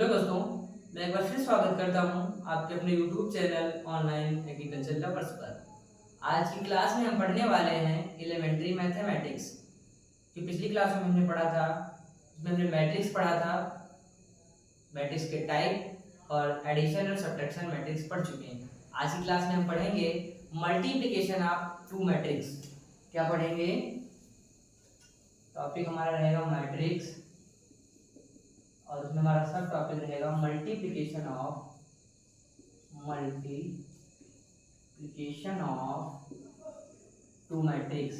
Hello दोस्तों, मैं एक बार फिर स्वागत करता हूं आपके अपने YouTube channel online agriculture lovers पर। आज की क्लास में हम पढ़ने वाले हैं एलिमेंट्री मैथमेटिक्स। जो पिछली क्लास में हमने पढ़ा था उसमें हमने मैट्रिक्स पढ़ा था, मैट्रिक्स के टाइप और एडिशन और सब्ट्रैक्शन मैट्रिक्स पढ़ चुके हैं। आज की क्लास में हम पढ़ेंगे मल्टीप्लिकेशन ऑफ टू मैट्रिक्स। क्या पढ़ेंगे? टॉपिक हमारा रहेगा मैट्रिक्स और उसमें हमारा सब टॉपिक रहेगा मल्टीप्लिकेशन ऑफ टू मैट्रिक्स।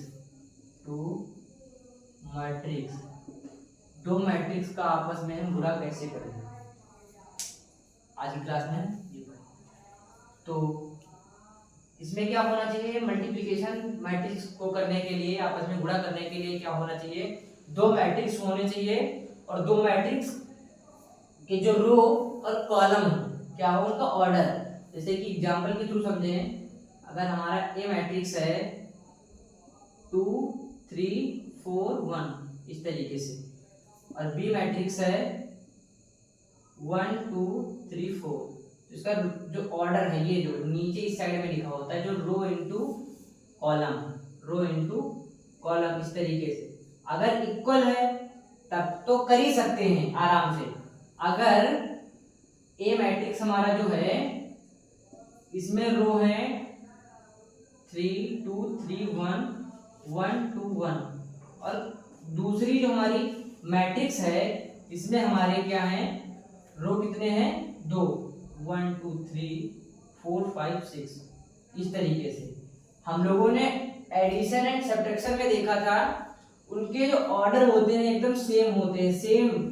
दो मैट्रिक्स का आपस में हम गुणा कैसे करें, आज की क्लास में ये पढ़ेंगे। तो इसमें क्या होना चाहिए? मल्टीप्लिकेशन मैट्रिक्स को करने के लिए, आपस में गुणा करने के लिए क्या होना चाहिए? दो मैट्रिक्स होने चाहिए और दो मैट्रिक्स कि जो रो और कॉलम क्या हो उनका ऑर्डर। जैसे कि एग्जांपल के थ्रू समझें, अगर हमारा ए मैट्रिक्स है 2 3 4 1 इस तरीके से, और बी मैट्रिक्स है 1 2 3 4, इसका जो ऑर्डर है ये जो नीचे इस साइड में लिखा होता है, जो रो इनटू कॉलम इस तरीके से। अगर इक्वल है तब तो कर ही सकते हैं आराम से। अगर ए मैट्रिक्स हमारा जो है इसमें रो है 3 2 3 1 1 2 1, और दूसरी जो हमारी मैट्रिक्स है इसमें हमारे क्या है, रो कितने हैं? 2 1 2 3 4 5 6 इस तरीके से। हम लोगों ने एडिशन एंड सब्ट्रैक्शन में देखा था, उनके जो ऑर्डर होते हैं एकदम सेम होते हैं, सेम।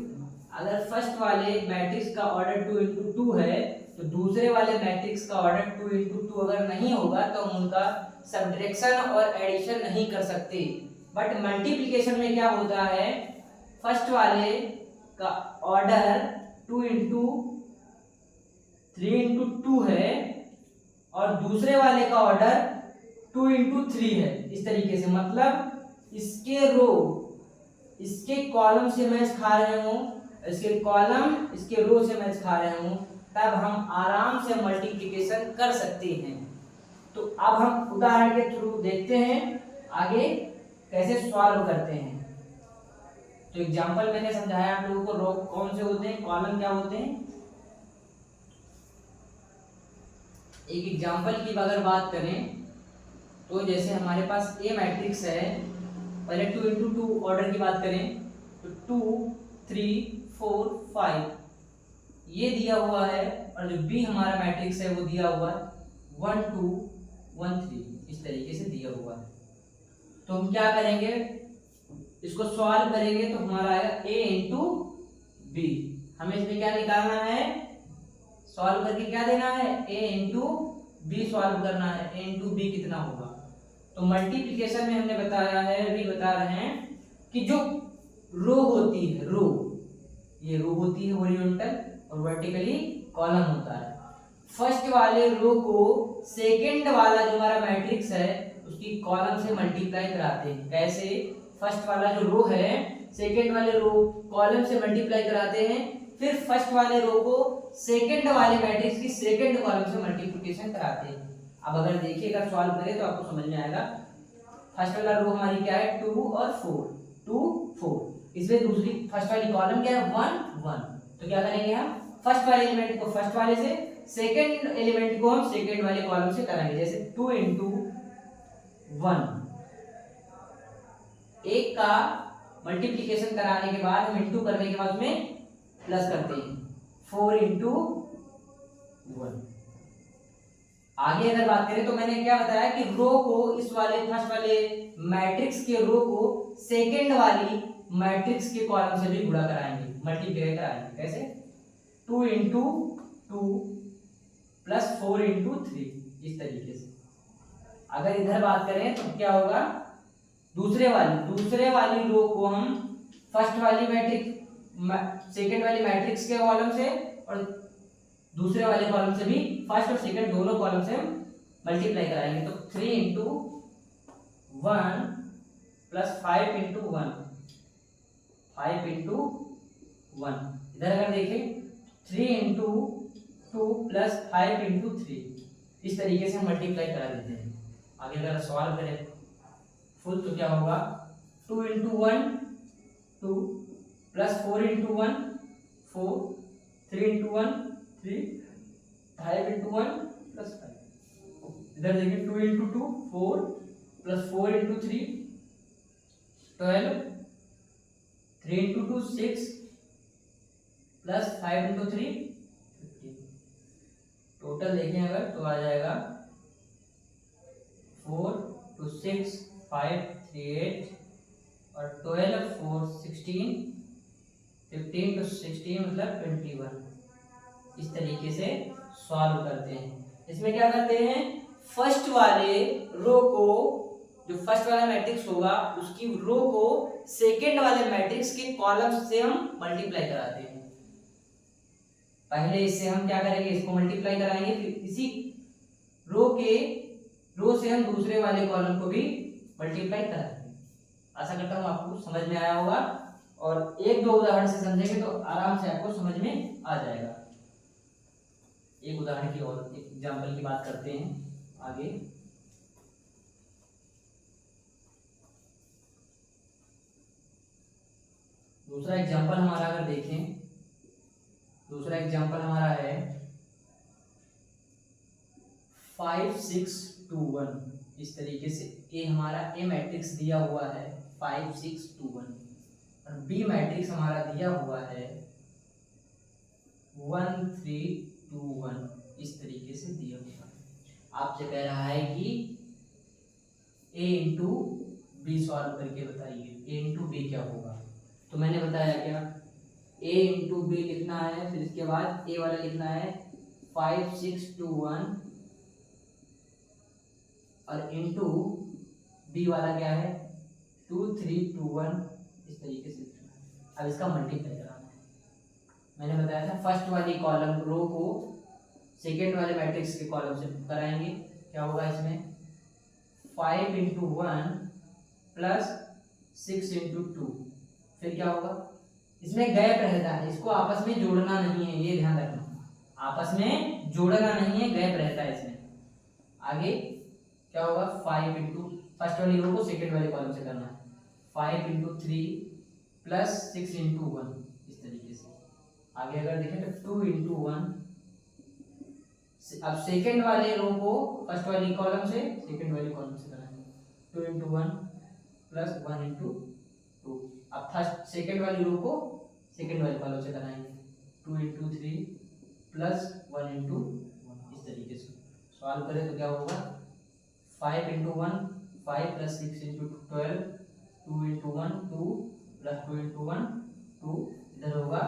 अगर फर्स्ट वाले मैट्रिक्स का ऑर्डर 2 इंटू 2 है तो दूसरे वाले मैट्रिक्स का ऑर्डर 2 इंटू 2 अगर नहीं होगा तो हम उनका सब्ट्रैक्शन और एडिशन नहीं कर सकते। बट मल्टीप्लिकेशन में क्या होता है, फर्स्ट वाले का ऑर्डर 2 इंटू 3 इंटू 2 है और दूसरे वाले का ऑर्डर 2 इंटू 3 है इस तरीके से। मतलब इसके रो इसके कॉलम से मैच खा रहे हो, इसके कॉलम इसके रो से मैच खा रहे हूं, तब हम आराम से मल्टीप्लिकेशन कर सकते हैं। तो अब हम उदाहरण के थ्रू देखते हैं आगे कैसे सॉल्व करते हैं। तो एग्जांपल मैंने समझाया आप लोगों को, रो कौन से होते हैं, कॉलम क्या होते हैं। एक एग्जांपल की अगर बात करें तो जैसे हमारे पास ए मैट्रिक्स है, पहले 2 इंटू 2 ऑर्डर की बात करें तो 2 3 4 5 ये दिया हुआ है, और जो बी हमारा मैट्रिक्स है वो दिया हुआ है 1 2 1 3 इस तरीके से दिया हुआ है। तो हम क्या करेंगे, इसको सॉल्व करेंगे तो हमारा आएगा a इंटू बी। हमें इसमें क्या निकालना है, सॉल्व करके क्या देना है, a इंटू बी सॉल्व करना है। a इंटू बी कितना होगा? तो मल्टीप्लिकेशन में हमने बताया है, अभी बता रहे हैं कि जो रो होती है, ये रो होती है हॉरिजॉन्टल और वर्टिकली कॉलम होता है। फर्स्ट वाले रो को सेकंड वाला जो हमारा मैट्रिक्स है उसकी कॉलम से मल्टीप्लाई कराते हैं। कैसे? फर्स्ट वाला जो रो है सेकंड वाले रो कॉलम से मल्टीप्लाई कराते हैं, फिर फर्स्ट वाले रो को सेकंड वाले मैट्रिक्स की सेकंड कॉलम से मल्टीप्लिकेशन कराते हैं। अब अगर देखिए, अगर सॉल्व करें तो आपको समझ में आएगा। फर्स्ट वाला रो हमारी क्या है, 2 और 4, इसमें दूसरी फर्स्ट वाली कॉलम क्या है, 1 1। तो क्या करेंगे हम, फर्स्ट वाले एलिमेंट को फर्स्ट वाले से, सेकंड एलिमेंट को हम सेकंड वाले कॉलम से कराएंगे। जैसे 2 इंटू 1, एक का मल्टीप्लिकेशन कराने के बाद हम इंटू करने के बाद में प्लस करते हैं, 4 इंटू 1। आगे अगर बात करें तो मैंने क्या बताया कि रो को इस वाले फर्स्ट वाले मैट्रिक्स के रो को सेकंड वाली मैट्रिक्स के कॉलम से भी गुणा कराएंगे, मल्टीप्लाई कराएंगे। कैसे? 2 इंटू 2 प्लस 4 इंटू 3 इस तरीके से। अगर इधर बात करें तो क्या होगा, दूसरे वाली रो को हम फर्स्ट वाली मैट्रिक्स सेकंड वाली मैट्रिक्स के कॉलम से और दूसरे वाले कॉलम से भी फर्स्ट और सेकंड दोनों कॉलम से हम मल्टीप्लाई कराएंगे। तो 3 इंटू 1 प्लस 5 इंटू 1 इधर अगर देखें 3 इंटू 2 प्लस 5 इंटू 3, इस तरीके से हम मल्टीप्लाई करा देते हैं। आगे अगर सॉल्व करें फुल तो क्या होगा, 2 into 1 2 plus 4 into 1 4, 3 into 1 3, 5 into 1 plus 5। इधर देखिए 2 into 2 4 plus 4 into 3 12, 3 into 2 6 plus 5 into 3 15। Total देखें अगर तो आ जाएगा 4 2 6 5 3 8 और 12 4 16 15 to 16 मतलब 21। इस तरीके से सॉल्व करते हैं। इसमें क्या करते हैं, फर्स्ट वाले रो को, जो फर्स्ट वाला मैट्रिक्स होगा उसकी रो को सेकेंड वाले मैट्रिक्स के कॉलम से हम मल्टीप्लाई कराते हैं। पहले इससे हम क्या करेंगे, इसको मल्टीप्लाई कराएंगे, फिर इसी रो से हम दूसरे वाले कॉलम को भी मल्टीप्लाई कराएंगे। आशा करता हूँ आपको समझ में आया होगा, और एक दो उदाहरण से समझेंगे तो आराम से आपको समझ में आ जाएगा। एक उदाहरण की और एक एग्जांपल की बात करते हैं आगे। दूसरा एग्जांपल हमारा अगर देखें, दूसरा एग्जांपल हमारा है 5 6 2 1। इस तरीके से ए हमारा ए मैट्रिक्स दिया हुआ है 5 6 2 1 और बी मैट्रिक्स हमारा दिया हुआ है 1 3 2 1। इस तरीके से दिया हुआ है। आपसे कह रहा है कि ए इंटू बी सॉल्व करके बताइए, ए इंटू बी क्या होगा। तो मैंने बताया क्या, ए इंटू बी लिखना है, फिर इसके बाद ए वाला लिखना है 5 6 2 1 और इंटू बी वाला क्या है 2 3 2 1। इस तरीके से लिखना है। अब इसका मल्टीप्लाई कराना है। मैंने बताया था फर्स्ट वाली कॉलम रो को सेकेंड वाले मैट्रिक्स के कॉलम से कराएंगे। क्या होगा इसमें 5 इंटू 1 प्लस 6 इंटू 2, फिर क्या होगा, इसमें गैप रहता है, इसको आपस में जोड़ना नहीं है, ये ध्यान रखना, आपस में जोड़ना नहीं है, गैप रहता है इसमें। आगे क्या होगा 5 इंटू फर्स्ट वाली रो को सेकेंड वाले कॉलम से करना है, 5 इंटू 3 प्लस 6 इंटू 1। इस तरीके से आगे अगर देखें तो 2 इंटू 1। अब सेकेंड वाले रो को फर्स्ट वाली कॉलम से सेकेंड वाली कॉलम से कराएंगे, 2 इंटू 1 प्लस 1 इंटू 2। अब फर्स्ट सेकेंड वाली रो को सेकेंड वाली कॉलम से कराएंगे, 2 इंटू 3 प्लस 1 इंटू 1। इस तरीके से सॉल्व करें तो क्या होगा 5 into 1 5 plus 6 into 12, 2 into 1 2 plus 2 into 1 2। इधर होगा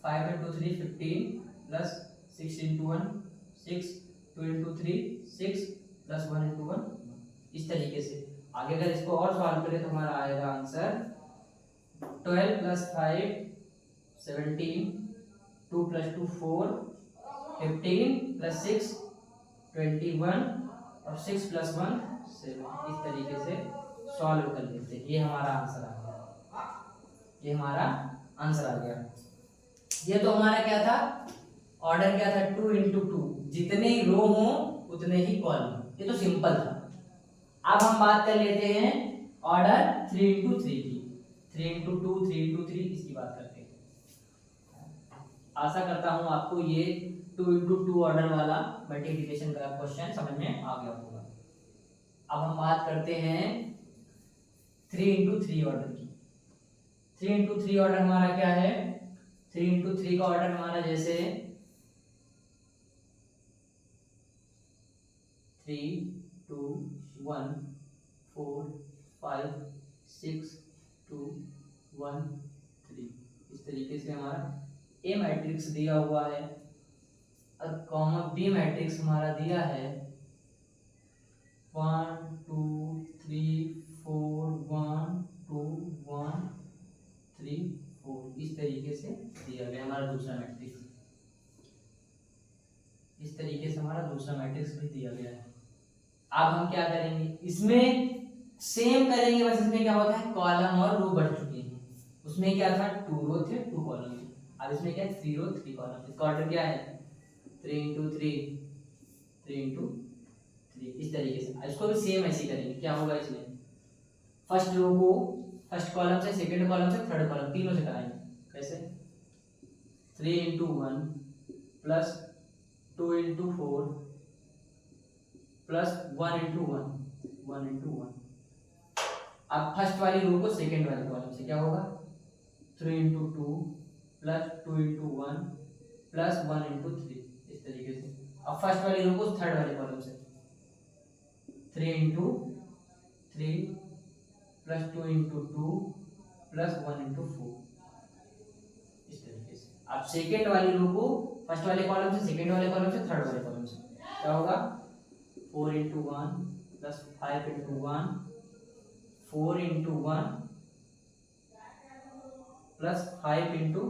5 into 3 15 plus 6 into 1 6, 2 into 3 6 plus 1 into 1। इस तरीके से आगे अगर इसको और सॉल्व करें तो हमारा आएगा आंसर 12 प्लस 5 17, 2 प्लस 2 4, 15 प्लस 6 21 और 6 प्लस 1 7। इस तरीके से सॉल्व कर लेते हैं। ये हमारा आंसर आ गया, ये हमारा आंसर आ गया। ये तो हमारा क्या था, ऑर्डर क्या था 2 इंटू 2, जितने रो हो उतने ही कॉलम। ये तो सिंपल था। अब हम बात कर लेते हैं ऑर्डर 3 इंटू 3 की, 3 इंटू 2 3 इंटू 3 इसकी बात करते हैं। आशा करता हूं आपको ये 2 इंटू 2 ऑर्डर वाला मल्टीप्लिकेशन का क्वेश्चन समझ में आ गया होगा। अब हम बात करते हैं 3 इंटू 3 ऑर्डर की। 3 इंटू 3 ऑर्डर हमारा क्या है, 3 इंटू 3 का ऑर्डर हमारा जैसे 3 2 1 4 5 6 2 1 3। इस तरीके से हमारा ए मैट्रिक्स दिया हुआ है और कॉमा बी मैट्रिक्स हमारा दिया है 1 2 3 4 1 2 1 3 4। इस तरीके से दिया गया हमारा दूसरा मैट्रिक्स। इस तरीके से हमारा दूसरा मैट्रिक्स भी दिया गया है। अब हम क्या करेंगे, इसमें सेम करेंगे, बस इसमें क्या होता है कॉलम और रो बढ़ चुके हैं। उसमें क्या था 2 रो थे 2 कॉलम थे। अब इसमें क्या है, 3 रो 3 कॉलम, इसका ऑर्डर क्या है 3 इंटू 3 3 इंटू 3, इस तरीके से। इसको भी सेम ऐसे ही करेंगे। क्या होगा इसमें, फर्स्ट रो को फर्स्ट कॉलम से, सेकंड कॉलम से, थर्ड कॉलम, तीनों से कराएंगे। कैसे, 3 into 1 plus 2 into 4 plus 1 into 1 into 1। अब फर्स्ट वाली रो को सेकंड वाले कॉलम से, क्या होगा 3 into 2 plus 2 into 1 plus 1 into 3, इस तरीके से। अब फर्स्ट वाली रो को थर्ड वाले कॉलम से 3 into 3 plus 2 into 2 plus 1 into 4, इस तरीके से। अब सेकेंड वाली रो को फर्स्ट वाले कॉलम से, सेकेंड वाले कॉलम से, थर्ड वाले कॉलम से, क्या होगा 4 into 1 plus 5 into 1 4 into 1 plus 5 into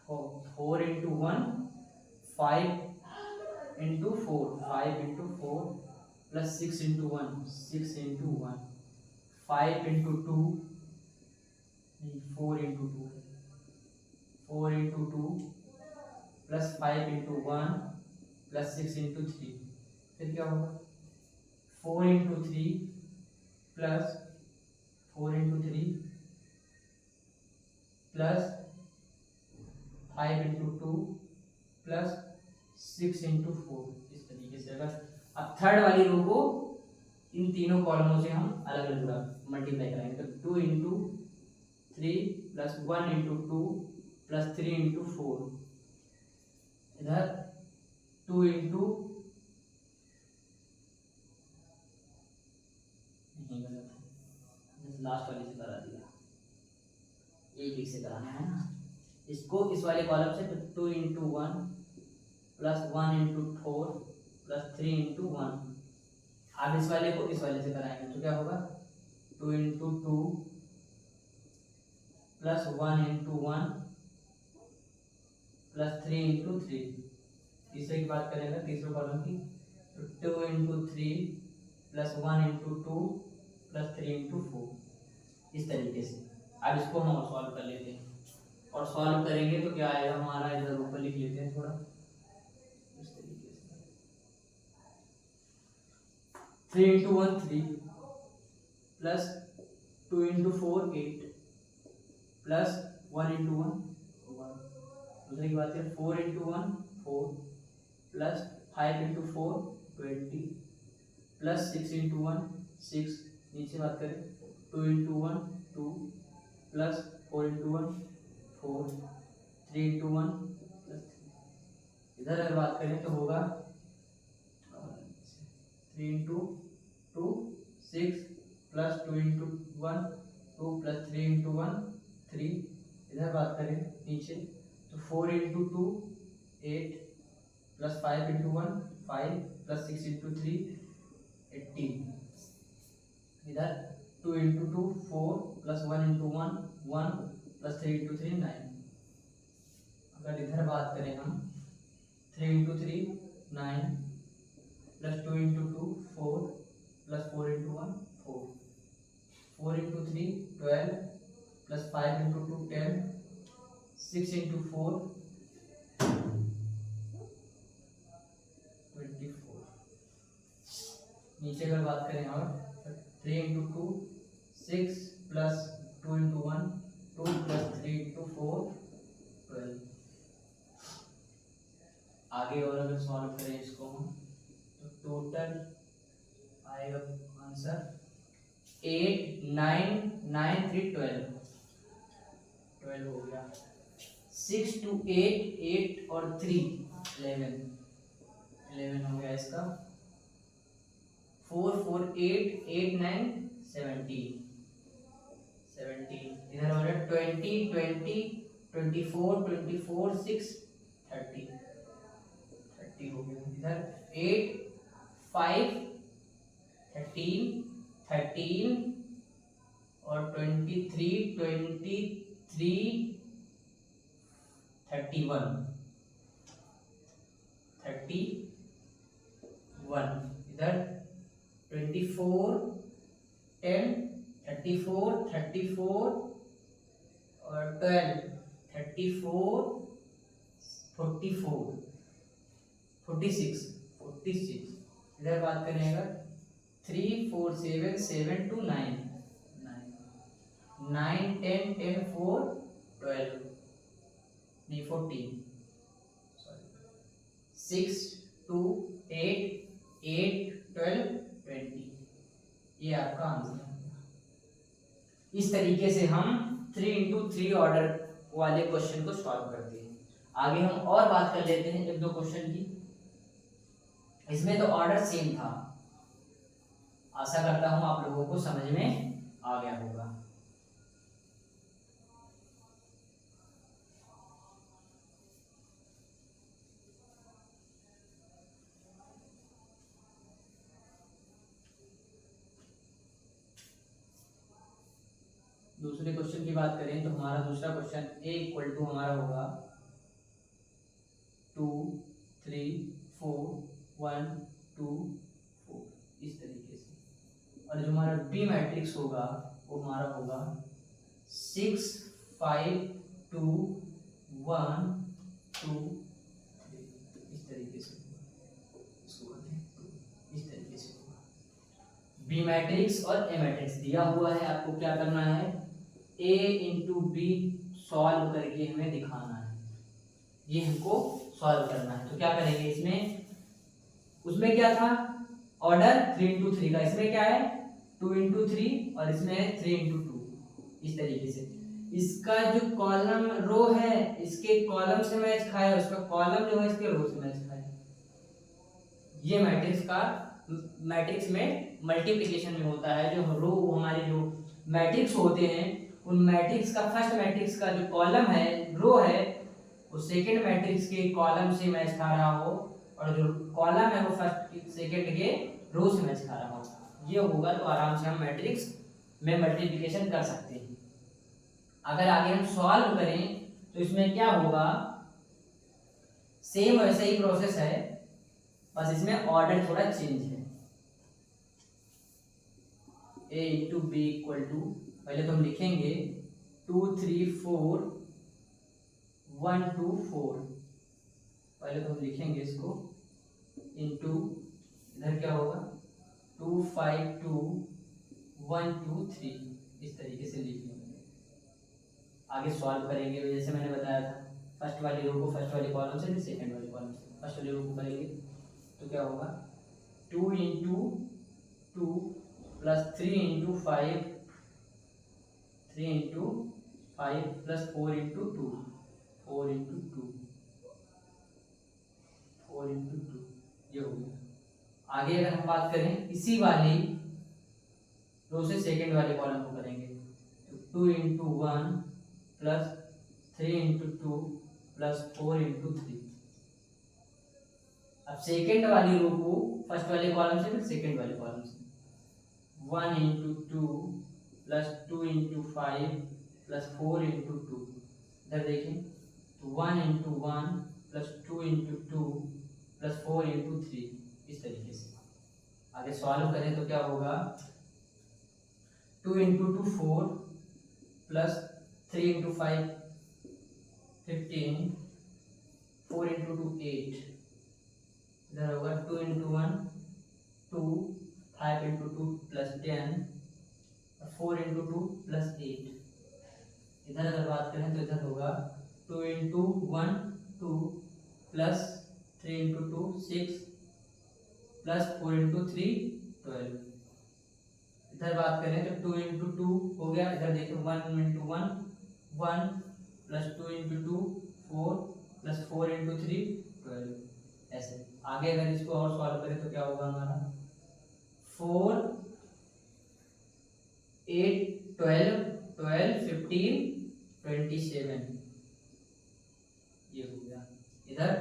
4 into 1 5 into 4 5 into 4 plus 6 into 1 6 into 1 5 into 2 4 into 2 4 into 2 plus 5 into 1 plus 6 into 3, फिर क्या होगा 4 into 3 plus 4 into 3 plus 5 into 2 plus 6 into 4, इस तरीके से। अगर अब थर्ड वाली रो को इन तीनों कॉलमों से हम अलग अलग मल्टीप्लाई कराएंगे, तो 2 into 3 plus 1 into 2 plus 3 into 4, इधर 2 इंटू नहीं गलत है, लास्ट वाले से करा दिया, एक से कराना है ना इसको, इस वाले कॉलम से, तो 2 into 1 plus 1 into 4 plus 3 into 1। अब इस वाले को इस वाले से कराएंगे, तो क्या होगा 2 into 2 plus 1 into 1 plus 3 into 3। तीसरे की बात करेंगे, तीसरे कॉलम की, तो 2 into 3 plus 1 into 2 plus 3 into 4, इस तरीके से। अब इसको हम सॉल्व कर लेते हैं, और सॉल्व करेंगे तो क्या आएगा हमारा, इधर ऊपर लिख लेते हैं थोड़ा इस तरीके से, 3 into 1 3 plus 2 into 4 8 plus 1 into 1 1। दूसरी की बात है 4 into 1 4 plus 5 into 4 20 plus 6 into 1 6। नीचे बात करें 2 into 1 2 plus 4 into 1 4 3 into 1 plus 3। इधर अगर बात करें तो होगा 3 into 2 6 plus 2 into 1 2 plus 3 into 1 3। इधर बात करें नीचे तो 4 into 2 8 plus 5 into 1 5 plus 6 into 3 18। इधर 2 into 2 4 plus 1 into 1 1 plus 3 into 3 9। अगर इधर बात करें हम 3 into 3 9 plus 2 into 2 4 plus 4 into 1 4 4 into 3 12 plus 5 into 2 10 6 into 4 24। नीचे अगर बात करें और 3 into 2 6 plus 2 into 1 2 plus 3 into 4 12। आगे और अगर सॉल्व करें इसको हम तो टोटल आएगा आंसर 8 9 9 3 12 हो गया। 6 to 8 8 और 3 11 हो गया इसका। 4 4 8 8 9 17 इधर हो रहा है 20 20 24 24 6 30 हो गया। इधर 8 5 13 13 और 23 23 31 इधर 24 10 34 34 और 12 34 44 46 46। इधर बात करें अगर 3 4 7 7 2 9 9 10 10 4 12 नहीं 14 सॉरी 6 2 8 8 12 20। ये आपका आंसर है। इस तरीके से हम 3 into 3 ऑर्डर वाले क्वेश्चन को सॉल्व करते हैं। आगे हम और बात कर लेते हैं एक दो क्वेश्चन की। इसमें तो ऑर्डर सेम था, आशा करता हूं आप लोगों को समझ में आ गया होगा। दूसरे क्वेश्चन की बात करें तो हमारा दूसरा क्वेश्चन a इक्वल टू हमारा होगा 2 3 4 1 2 4 इस तरीके से। और जो हमारा बी मैट्रिक्स होगा वो हमारा होगा 6 5 2 1 2 इस तरीके से इसको करते हैं इस तरीके से होगा। बी मैट्रिक्स और ए मैट्रिक्स दिया हुआ है, आपको क्या करना है a इंटू बी सॉल्व करके हमें दिखाना है। ये हमको सॉल्व करना है, तो क्या करेंगे इसमें, उसमें क्या था ऑर्डर 3 into 3 का, इसमें क्या है 2 into 3 और इसमें है 3 into 2 इस तरीके से। इसका जो कॉलम रो है इसके कॉलम से मैच खाए, उसका कॉलम जो है इसके रो से मैच खाए। ये मैट्रिक्स का मैट्रिक्स में मल्टीप्लिकेशन में होता है, जो रो हमारे जो मैट्रिक्स होते हैं उन मैट्रिक्स का फर्स्ट मैट्रिक्स का जो कॉलम है रो है वो सेकंड मैट्रिक्स के कॉलम से मैच खा रहा हो, और जो कॉलम है वो फर्स्ट सेकंड के रो से मैच खा रहा हो। ये होगा तो आराम से हम मैट्रिक्स में मल्टीप्लिकेशन कर सकते हैं। अगर आगे हम सॉल्व करें तो इसमें क्या होगा, सेम वैसा ही प्रोसेस है, बस इसमें ऑर्डर थोड़ा चेंज है। a into B equal to, पहले तो हम लिखेंगे 2 3 4 1 2 4, पहले तो हम लिखेंगे इसको इंटू, इधर क्या होगा 2 5 2 1 2 3 इस तरीके से लिखेंगे। आगे सॉल्व करेंगे जैसे मैंने बताया था, फर्स्ट वाली रो को फर्स्ट वाले कॉलम से, फिर सेकंड वाले कॉलम से। फर्स्ट वाली रो को करेंगे तो क्या होगा 2 into 2 plus 3 into 5 3 into 5 plus 4 into 2 4 into 2 4 into 2 ये हो गया। आगे अगर हम बात करें इसी वाली रो से सेकंड वाले कॉलम को करेंगे तो 2 into 1 plus 3 into 2 plus 4 into 3। अब सेकंड वाली रो को फर्स्ट वाले कॉलम से, फिर सेकंड वाले कॉलम से 1 into 2 plus 2 into 5 plus 4 into 2। इधर देखें तो 1 into 1 plus 2 into 2 plus 4 into 3 इस तरीके से। आगे सॉल्व करें तो क्या होगा 2 इंटू 2 4 प्लस 3 इंटू 5 15 4 इंटू 2 8। इधर होगा 2 इंटू 1 2 5 इंटू 2 प्लस 10 और 4 इंटू 2 प्लस 8। इधर अगर बात करें तो इधर होगा 2 into 1 2 plus 3 into 2 6 plus 4 into 3 12। इधर बात करें तो 2 इंटू 2 हो गया, इधर देखो 1 into 1 1 plus 2 into 2 4 plus 4 into 3 12। ऐसे आगे अगर इसको और सॉल्व करें तो क्या होगा हमारा 4 8 12 12 15 27 ये हो गया। इधर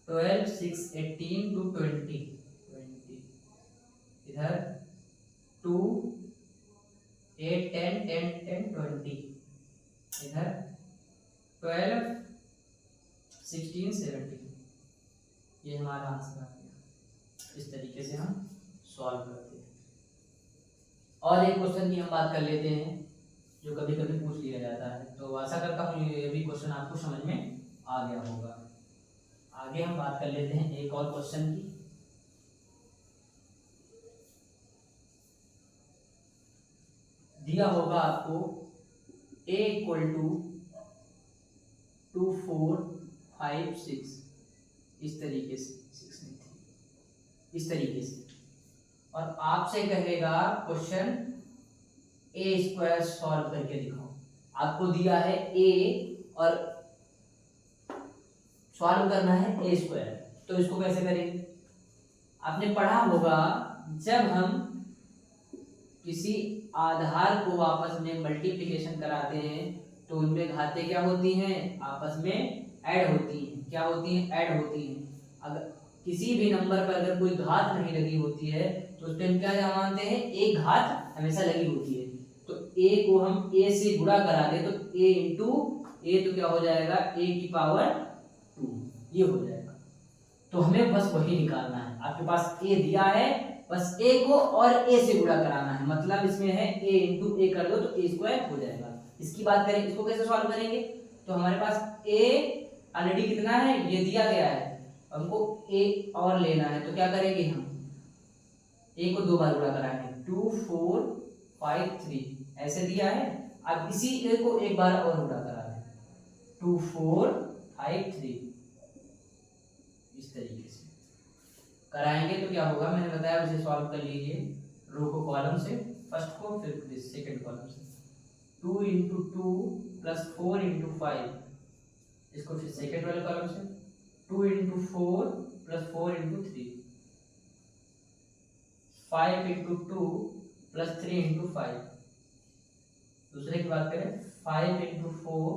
12 6 18 to 20 इधर 2 8 10 10 10 20 इधर 12 16 17 ये हमारा आंसर आ गया। इस तरीके से हम सॉल्व करते हैं। और एक क्वेश्चन की हम बात कर लेते हैं। जो कभी कभी पूछ लिया जाता है। तो आशा करता हूँ ये भी क्वेश्चन आपको समझ में आ गया होगा। आगे हम बात कर लेते हैं एक और क्वेश्चन की। दिया होगा आपको a इक्वल टू 2 4 5 6, इस तरीके से 6 नहीं थी, इस तरीके से, और आपसे कहेगा क्वेश्चन ए स्क्वायर सॉल्व करके दिखाओ। आपको दिया है a और सॉल्व करना है ए स्क्वायर, तो इसको कैसे करेंगे? आपने पढ़ा होगा जब हम किसी आधार को आपस में मल्टीप्लिकेशन कराते हैं तो उनमें घातें क्या होती हैं? आपस में ऐड होती हैं। क्या होती हैं? ऐड होती हैं। अगर किसी भी नंबर पर अगर कोई घात नहीं लगी होती है तो उस पर हम क्या मानते हैं? एक घात हमेशा लगी होती है। तो a को हम a से गुणा करा दे तो a इंटू ए, तो क्या हो जाएगा? a की पावर 2, ये हो जाएगा। तो हमें बस वही निकालना है। आपके पास a दिया है, बस a को और a से गुणा कराना है। मतलब इसमें है a इंटू ए कर दो तो a स्क्वायर हो जाएगा। इसकी बात करें, इसको कैसे सॉल्व करेंगे? तो हमारे पास a ऑलरेडी कितना है? ये दिया गया है, हमको a और लेना है। तो क्या करेंगे हम? a को 2 बार गुणा कराएंगे, 2 4 5 3, ऐसे दिया है। अब इसी a को एक बार और गुणा करा दें, 2 4 5 3, इस तरीके से कराएंगे तो क्या होगा? मैंने बताया उसे सॉल्व कर लीजिए, रो को कॉलम से, फर्स्ट को फिर सेकंड कॉलम से। 2 इंटू 2 प्लस 4 इंटू 5, इसको फिर सेकंड वाले कॉलम से। 2 into 4 plus 4 into 3, 5 into 2 plus 3 into 5। दूसरे की बात करें, 5 इंटू 4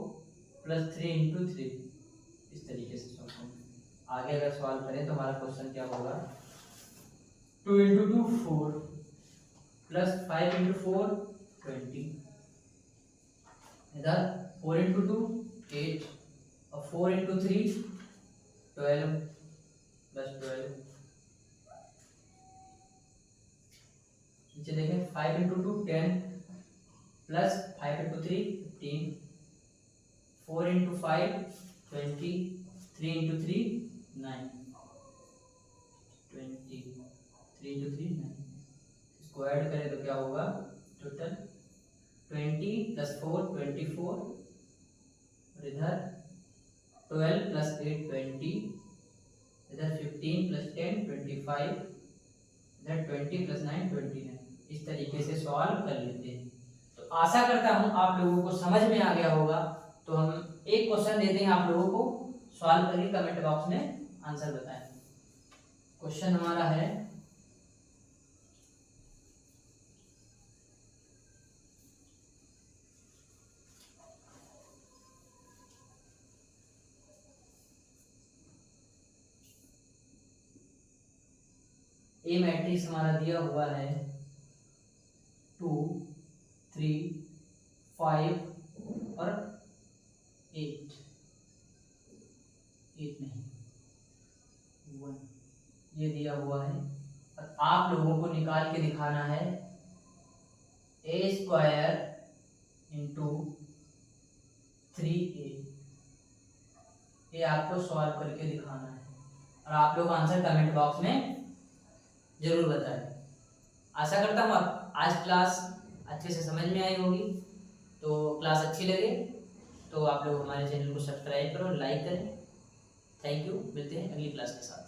प्लस 3 इंटू 3, इस तरीके से सॉल्व करेंगे। आगे अगर सॉल्व करें तो हमारा क्वेश्चन क्या होगा? 2 इंटू 2 4 प्लस 5 इंटू 4 20, इधर 4 इंटू 2 8 और 4 इंटू 3 12 प्लस 12। नीचे देखें, 5 into 2 10 plus 5 into 3 15, 4 into 5 20, 3 into 3 9, 20, 3 into 3 9। इसको ऐड करें तो क्या होगा? टोटल 20 प्लस 4 24, और इधर 12 प्लस 8 20, इधर 15 प्लस 10 25, इधर 20 प्लस 9 29। इस तरीके से सॉल्व कर लेते हैं। तो आशा करता हूँ आप लोगों को समझ में आ गया होगा। तो हम एक क्वेश्चन देते हैं आप लोगों को, सॉल्व करिए, कमेंट बॉक्स में आंसर बताएं। क्वेश्चन हमारा है ए मैट्रिक्स हमारा दिया हुआ है 2 3 5 और 8 नहीं 1, ये दिया हुआ है। और आप लोगों को निकाल के दिखाना है ए स्क्वायर इंटू 3a, ये आपको सॉल्व करके दिखाना है। और आप लोग आंसर कमेंट बॉक्स में जरूर बताएं। आशा करता हूँ आप आज क्लास अच्छे से समझ में आई होगी। तो क्लास अच्छी लगे तो आप लोग हमारे चैनल को सब्सक्राइब करो, लाइक करें। थैंक यू, मिलते हैं अगली क्लास के साथ।